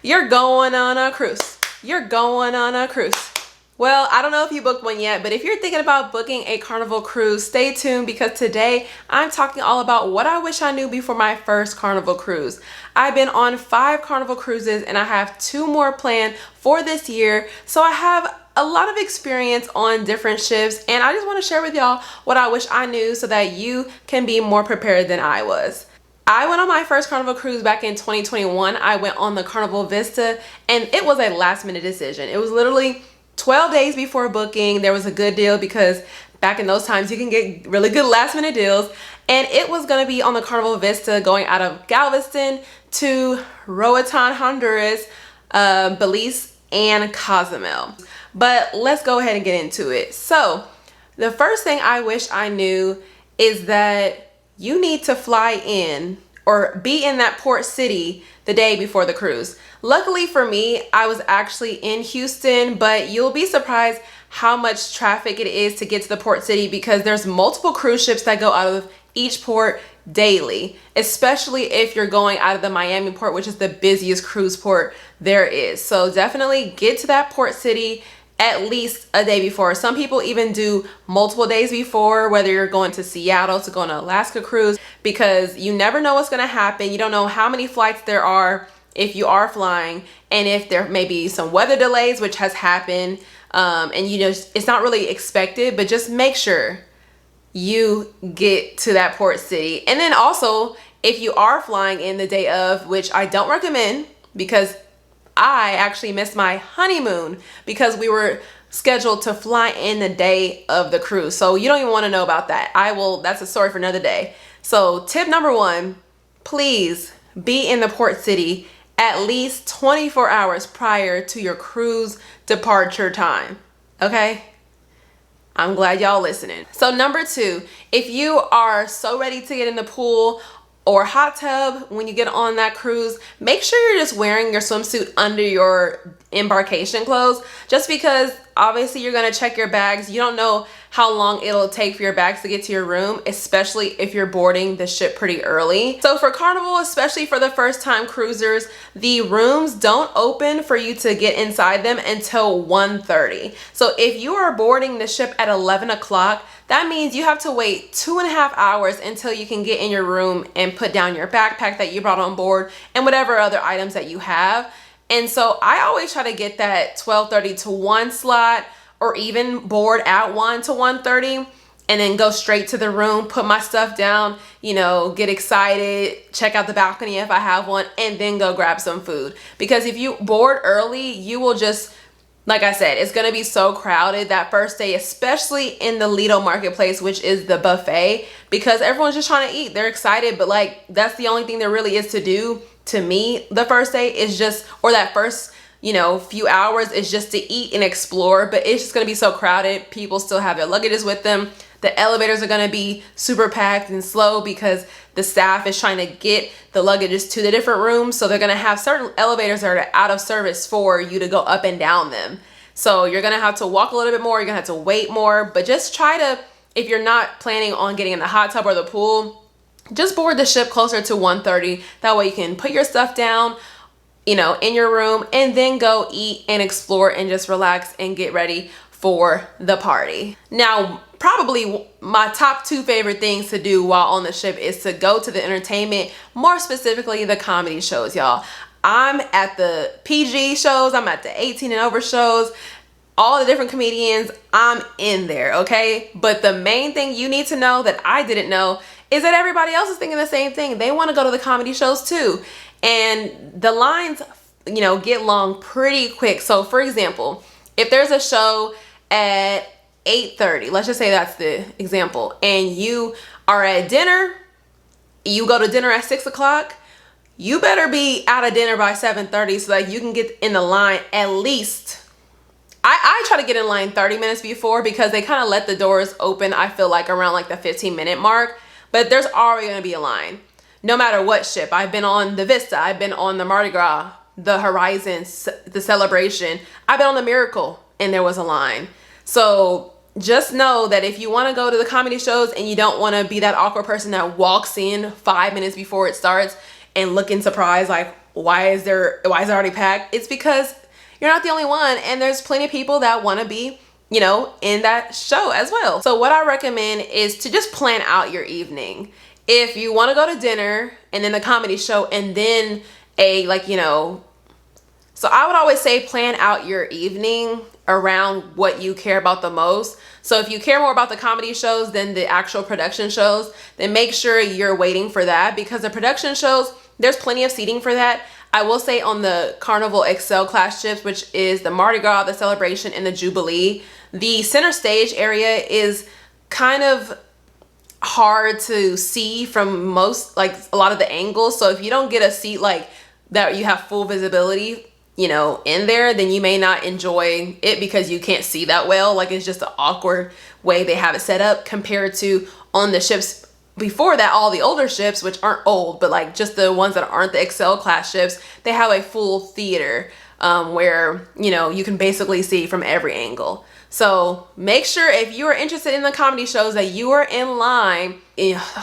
You're going on a cruise. You're going on a cruise. Well, I don't know if you booked one yet, but if you're thinking about booking a Carnival cruise, stay tuned because today I'm talking all about what I wish I knew before my first Carnival cruise. I've been on 5 Carnival cruises and I have 2 more planned for this year. So I have a lot of experience on different ships and I just want to share with y'all what I wish I knew so that you can be more prepared than I was. I went on my first Carnival cruise back in 2021. I went on the Carnival Vista and it was a last minute decision. It was literally 12 days before booking. There was a good deal because back in those times you can get really good last minute deals, and it was going to be on the Carnival Vista going out of Galveston to Roatan, Honduras, Belize, and Cozumel. But let's go ahead and get into it. So the first thing I wish I knew is that you need to fly in or be in that port city the day before the cruise. Luckily for me, I was actually in Houston, but you'll be surprised how much traffic it is to get to the port city because there's multiple cruise ships that go out of each port daily, especially if you're going out of the Miami port, which is the busiest cruise port there is. So definitely get to that port city at least a day before. Some people even do multiple days before, whether you're going to Seattle to go on an Alaska cruise, because you never know what's going to happen. You don't know how many flights there are if you are flying, and if there may be some weather delays, which has happened, and you know it's not really expected, but just make sure you get to that port city. And then also, if you are flying in the day of, which I don't recommend because I actually missed my honeymoon because we were scheduled to fly in the day of the cruise. So you don't even want to know about that. That's a story for another day. So tip number 1, please be in the port city at least 24 hours prior to your cruise departure time. Okay? I'm glad y'all listening. So number 2, if you are so ready to get in the pool or hot tub when you get on that cruise, make sure you're just wearing your swimsuit under your embarkation clothes, just because obviously you're gonna check your bags. You don't know how long it'll take for your bags to get to your room, especially if you're boarding the ship pretty early. So for Carnival, especially for the first time cruisers, the rooms don't open for you to get inside them until 1:30. So if you are boarding the ship at 11 o'clock, that means you have to wait 2.5 hours until you can get in your room and put down your backpack that you brought on board and whatever other items that you have. And so I always try to get that 12:30 to 1 slot, or even board at 1 to 1:30 and then go straight to the room, put my stuff down, you know, get excited, check out the balcony if I have one, and then go grab some food. Because if you board early, you will just, like I said, it's going to be so crowded that first day, especially in the Lido marketplace, which is the buffet, because everyone's just trying to eat. They're excited, but like that's the only thing there really is to do. To me, the first day is just, or that first, you know, few hours is just to eat and explore, but it's just going to be so crowded. People still have their luggages with them. The elevators are going to be super packed and slow because the staff is trying to get the luggages to the different rooms. So they're going to have certain elevators that are out of service for you to go up and down them. So you're going to have to walk a little bit more. You're going to have to wait more, but just try to, if you're not planning on getting in the hot tub or the pool, just board the ship closer to 1:30. That way you can put your stuff down, you know, in your room, and then go eat and explore and just relax and get ready for the party. Now, probably my top 2 favorite things to do while on the ship is to go to the entertainment, more specifically the comedy shows, y'all. I'm at the PG shows, I'm at the 18 and over shows, all the different comedians, I'm in there, okay? But the main thing you need to know that I didn't know is that everybody else is thinking the same thing. They want to go to the comedy shows too. And the lines, you know, get long pretty quick. So for example, if there's a show at 8:30, let's just say that's the example, and you are at dinner, you go to dinner at 6 o'clock, you better be out of dinner by 7:30 so that you can get in the line at least. I try to get in line 30 minutes before because they kind of let the doors open, I feel like, around like the 15-minute mark. But there's already going to be a line no matter what ship. I've been on the Vista, I've been on the Mardi Gras, the Horizon, the Celebration, I've been on the Miracle, and there was a line. So just know that if you want to go to the comedy shows and you don't want to be that awkward person that walks in 5 minutes before it starts and looking surprised like, why is it already packed? It's because you're not the only one, and there's plenty of people that want to be, you know, in that show as well. So what I recommend is to just plan out your evening. If you want to go to dinner and then the comedy show and then a, like, you know, so I would always say plan out your evening around what you care about the most. So if you care more about the comedy shows than the actual production shows, then make sure you're waiting for that, because the production shows, there's plenty of seating for that. I will say on the Carnival Excel class ships, which is the Mardi Gras, the Celebration, and the Jubilee, the center stage area is kind of hard to see from most, like a lot of the angles. So if you don't get a seat like that, you have full visibility, you know, in there, then you may not enjoy it because you can't see that well. Like, it's just an awkward way they have it set up compared to on the ships before that, all the older ships, which aren't old, but like just the ones that aren't the Excel class ships, they have a full theater where, you know, you can basically see from every angle. So make sure if you are interested in the comedy shows that you are in line,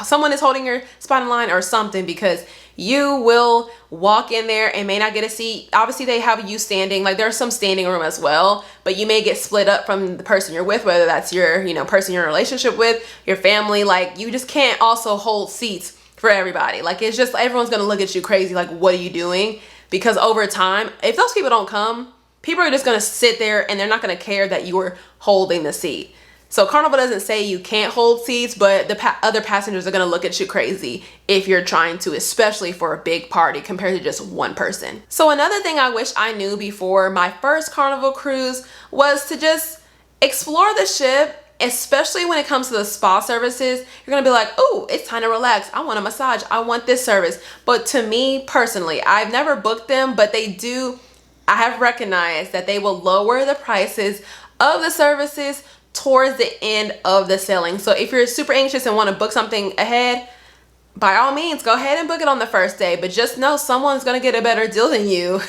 someone is holding your spot in line or something, because you will walk in there and may not get a seat. Obviously they have you standing, like there's some standing room as well, but you may get split up from the person you're with, whether that's your, you know, person you're in a relationship with, your family. Like, you just can't also hold seats for everybody. Like, it's just, everyone's gonna look at you crazy, like, what are you doing? Because over time, if those people don't come, people are just gonna sit there and they're not gonna care that you were holding the seat. So Carnival doesn't say you can't hold seats, but the other passengers are gonna look at you crazy if you're trying to, especially for a big party compared to just one person. So another thing I wish I knew before my first Carnival cruise was to just explore the ship, especially when it comes to the spa services. You're gonna be like, oh, it's time to relax. I want a massage. I want this service. But to me personally, I've never booked them, but they do, I have recognized that they will lower the prices of the services towards the end of the sailing. So if you're super anxious and want to book something ahead, by all means, go ahead and book it on the first day. But just know someone's going to get a better deal than you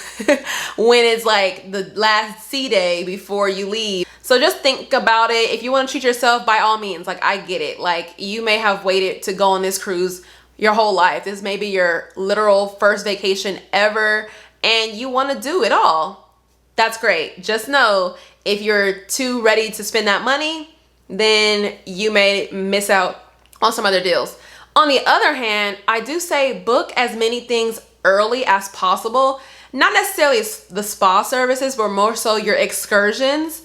when it's like the last sea day before you leave. So just think about it. If you want to treat yourself, by all means, like, I get it. Like, you may have waited to go on this cruise your whole life. This may be your literal first vacation ever, and you want to do it all. That's great. Just know if you're too ready to spend that money, then you may miss out on some other deals. On the other hand, I do say book as many things early as possible. Not necessarily the spa services, but more so your excursions.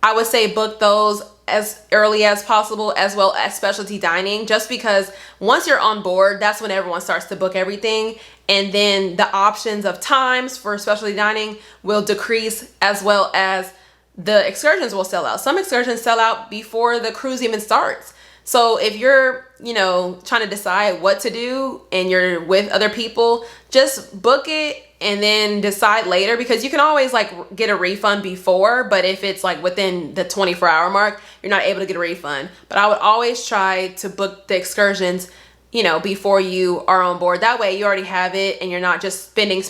I would say book those as early as possible, as well as specialty dining, just because once you're on board, that's when everyone starts to book everything. And then the options of times for specialty dining will decrease, as well as the excursions will sell out. Some excursions sell out before the cruise even starts. So if you're, you know, trying to decide what to do and you're with other people, just book it and then decide later, because you can always like get a refund before, but if it's like within the 24-hour mark, you're not able to get a refund. But I would always try to book the excursions, you know, before you are on board. That way you already have it and you're not just spending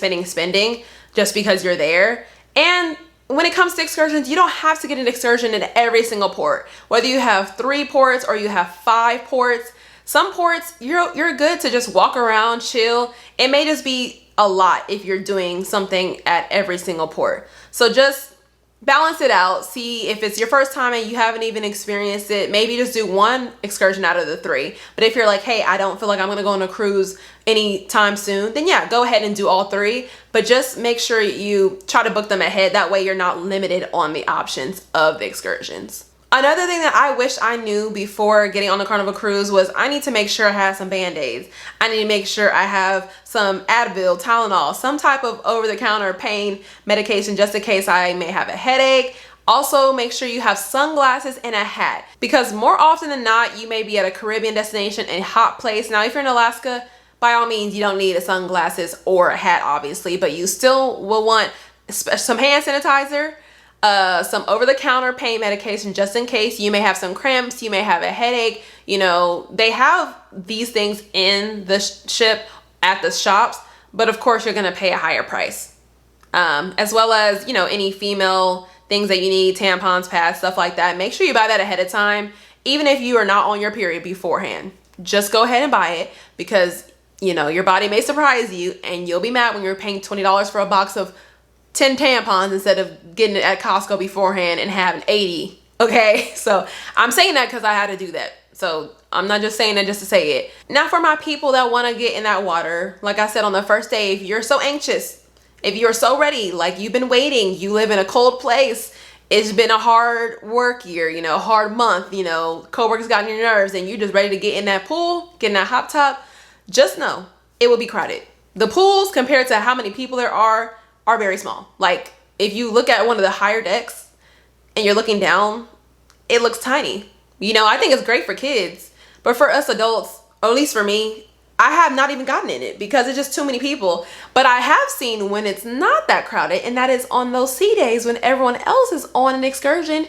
just because you're there. And when it comes to excursions, you don't have to get an excursion in every single port. Whether you have 3 ports or you have 5 ports, some ports you're good to just walk around, chill. It may just be a lot if you're doing something at every single port. So just balance it out. See if it's your first time and you haven't even experienced it, maybe just do 1 excursion out of the 3. But if you're like, hey, I don't feel like I'm gonna go on a cruise anytime soon, then yeah, go ahead and do all 3. But just make sure you try to book them ahead. That way you're not limited on the options of the excursions. Another thing that I wish I knew before getting on a Carnival cruise was I need to make sure I have some Band-Aids. I need to make sure I have some Advil, Tylenol, some type of over-the-counter pain medication just in case I may have a headache. Also, make sure you have sunglasses and a hat, because more often than not, you may be at a Caribbean destination, a hot place. Now, if you're in Alaska, by all means, you don't need a sunglasses or a hat, obviously, but you still will want some hand sanitizer, some over-the-counter pain medication just in case. You may have some cramps, you may have a headache. You know, they have these things in the ship at the shops, but of course you're gonna pay a higher price. As well as, you know, any female things that you need, tampons, pads, stuff like that. Make sure you buy that ahead of time, even if you are not on your period beforehand. Just go ahead and buy it, because you know, your body may surprise you and you'll be mad when you're paying $20 for a box of 10 tampons instead of getting it at Costco beforehand and having 80. Okay, so I'm saying that because I had to do that. So I'm not just saying that just to say it. Now for my people that want to get in that water, like I said on the first day, if you're so anxious, if you're so ready, like you've been waiting, you live in a cold place, it's been a hard work year, you know, hard month, you know, coworkers got on your nerves and you're just ready to get in that pool, get in that hot tub, just know it will be crowded. The pools compared to how many people there are very small. Like if you look at one of the higher decks and you're looking down, it looks tiny. You know, I think it's great for kids, but for us adults, or at least for me, I have not even gotten in it because it's just too many people. But I have seen when it's not that crowded, and that is on those sea days when everyone else is on an excursion,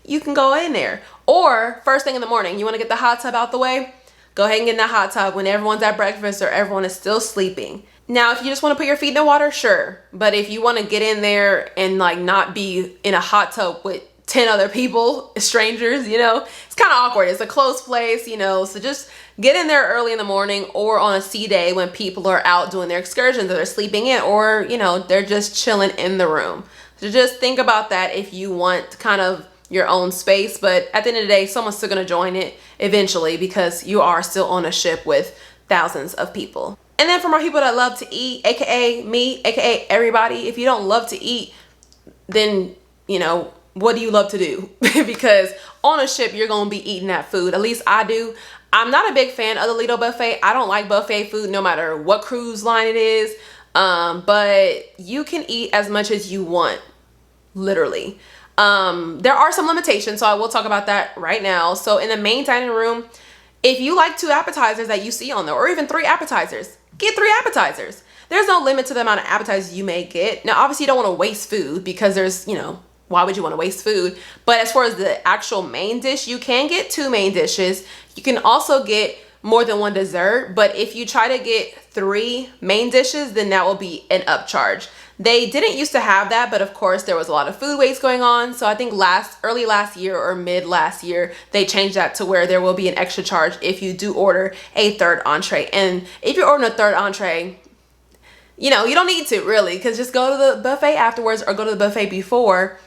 you can go in there. Or first thing in the morning, you want to get the hot tub out the way, go ahead and get in that hot tub when everyone's at breakfast or everyone is still sleeping. Now, if you just want to put your feet in the water, sure. But if you want to get in there and like not be in a hot tub with 10 other people, strangers, you know, it's kind of awkward. It's a closed place, you know, so just get in there early in the morning or on a sea day when people are out doing their excursions or they're sleeping in, or, you know, they're just chilling in the room. So just think about that if you want kind of your own space. But at the end of the day, someone's still going to join it eventually because you are still on a ship with thousands of people. And then for my people that love to eat, aka me, aka everybody, if you don't love to eat, then, you know, what do you love to do? Because on a ship, you're going to be eating that food. At least I do. I'm not a big fan of the Lido buffet. I don't like buffet food no matter what cruise line it is. But you can eat as much as you want, literally. There are some limitations, so I will talk about that right now. So in the main dining room, if you like 2 appetizers that you see on there, or even 3 appetizers, get 3 appetizers. There's no limit to the amount of appetizers you may get. Now, obviously, you don't want to waste food because there's, you know, why would you want to waste food? But as far as the actual main dish, you can get 2 main dishes. You can also get more than 1 dessert. But if you try to get 3 main dishes, then that will be an upcharge. They didn't used to have that, but of course there was a lot of food waste going on. So I think early last year or mid last year, they changed that to where there will be an extra charge if you do order a 3rd entree. And if you're ordering a 3rd entree, you know, you don't need to really, because just go to the buffet afterwards or go to the buffet before,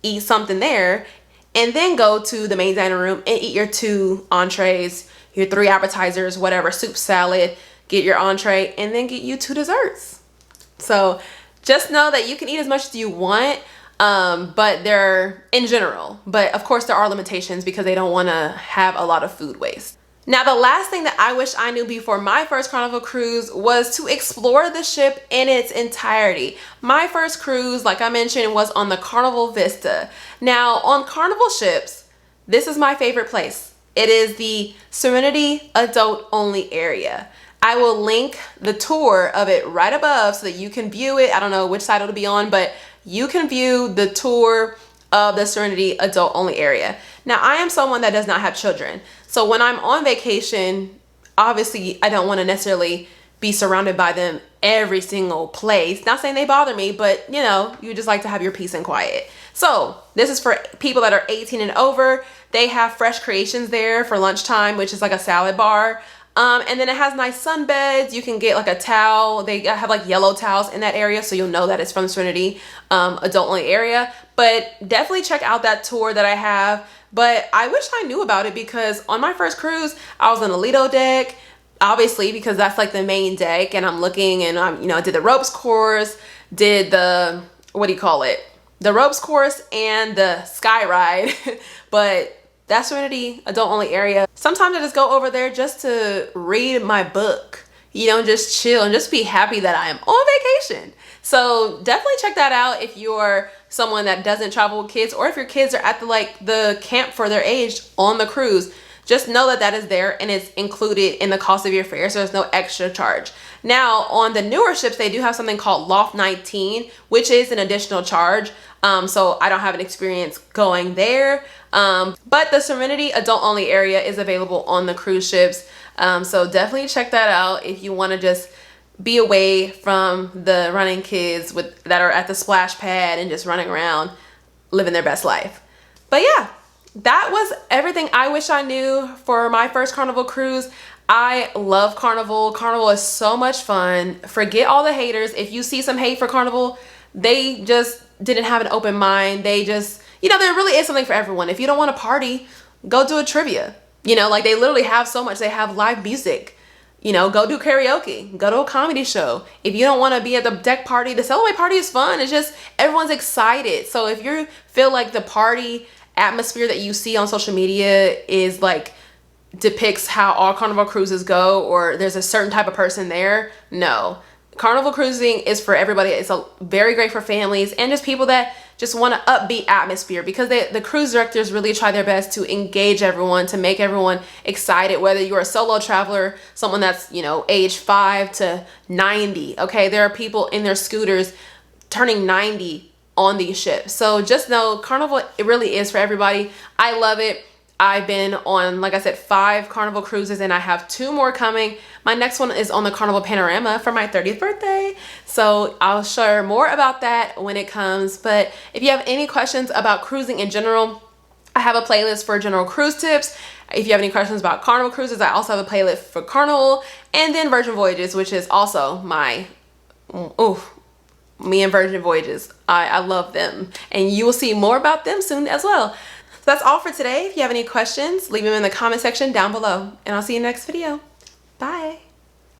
eat something there, and then go to the main dining room and eat your 2 entrees, your 3 appetizers, whatever, soup, salad, get your entree, and then get you 2 desserts. So just know that you can eat as much as you want, but they're in general. But of course there are limitations because they don't want to have a lot of food waste. Now, the last thing that I wish I knew before my first Carnival cruise was to explore the ship in its entirety. My first cruise, like I mentioned, was on the Carnival Vista. Now, on Carnival ships, this is my favorite place. It is the Serenity Adult Only area. I will link the tour of it right above so that you can view it. I don't know which side it'll be on, but you can view the tour of the Serenity Adult Only area. Now, I am someone that does not have children. So when I'm on vacation, obviously I don't want to necessarily be surrounded by them every single place. Not saying they bother me, but you know, you just like to have your peace and quiet. So this is for people that are 18 and over. They have fresh creations there for lunchtime, which is like a salad bar. And then it has nice sunbeds. You can get like a towel. They have like yellow towels in that area, so you'll know that it's from the Serenity Adult Only area. But definitely check out that tour that I have. But I wish I knew about it because on my first cruise, I was on the Lido deck, obviously, because that's like the main deck. And I'm looking and I'm, you know, did the ropes course, did the, what do you call it? The ropes course and the sky ride. But that's Serenity Adult Only area. Sometimes I just go over there just to read my book, you know, just chill and just be happy that I am on vacation. So definitely check that out if you're someone that doesn't travel with kids, or if your kids are at the camp for their age on the cruise. Just know that that is there and it's included in the cost of your fare, so there's no extra charge. Now, on the newer ships, they do have something called Loft 19, which is an additional charge. So I don't have an experience going there. But the Serenity Adult Only area is available on the cruise ships. So definitely check that out if you want to just be away from the running kids that are at the splash pad and just running around living their best life. But yeah, that was everything I wish I knew for my first Carnival cruise. I love Carnival. Carnival is so much fun. Forget all the haters. If you see some hate for Carnival, they just didn't have an open mind. They just, you know, there really is something for everyone. If you don't want to party, go do a trivia. You know, like they literally have so much. They have live music. You know, go do karaoke, go to a comedy show. If you don't want to be at the deck party, the Celebrate party is fun. It's just everyone's excited. So if you feel like the party atmosphere that you see on social media is like depicts how all Carnival cruises go, or there's a certain type of person there, no. Carnival cruising is for everybody. It's very great for families and just people that just want an upbeat atmosphere, because the cruise directors really try their best to engage everyone, to make everyone excited, whether you're a solo traveler, someone that's, you know, age 5 to 90. Okay, there are people in their scooters turning 90 on these ships. So just know Carnival, it really is for everybody. I love it. I've been on, like I said, 5 Carnival cruises, and I have 2 more coming. My next one is on the Carnival Panorama for my 30th birthday. So I'll share more about that when it comes. But if you have any questions about cruising in general, I have a playlist for general cruise tips. If you have any questions about Carnival cruises, I also have a playlist for Carnival, and then Virgin Voyages, which is also my, me and Virgin Voyages. I love them, and you will see more about them soon as well. So that's all for today. If you have any questions, leave them in the comment section down below, and I'll see you in the next video. Bye.